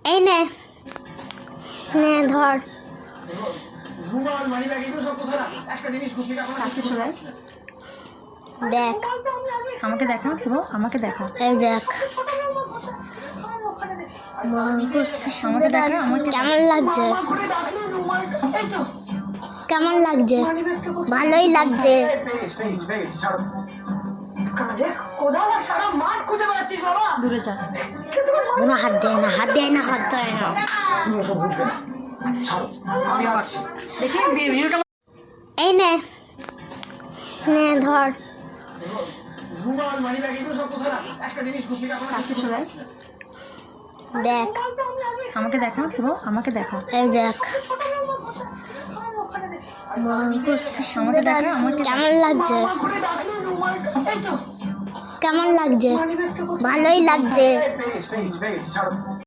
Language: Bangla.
এই নে নে ধর কাছে সরে আয়। দেখ আমাকে দেখা পুরো, আমাকে দেখা। এই দেখ আমাকে দেখা, আমাকে কেমন লাগছে? কেমন লাগছে? ভালোই লাগছে। দূরে যা। কোনো হাত দেয় না, হাত দেয় না, হাত দেয় না। দেখি ভিডিওটা। এই নে নে ধর কাছে সরে আয়। দেখ আমাকে দেখা পুরো, আমাকে দেখা। এই দেখ আমাকে দেখা, আমাকে কেমন লাগছে? কেমন লাগছে? ভালোই লাগছে।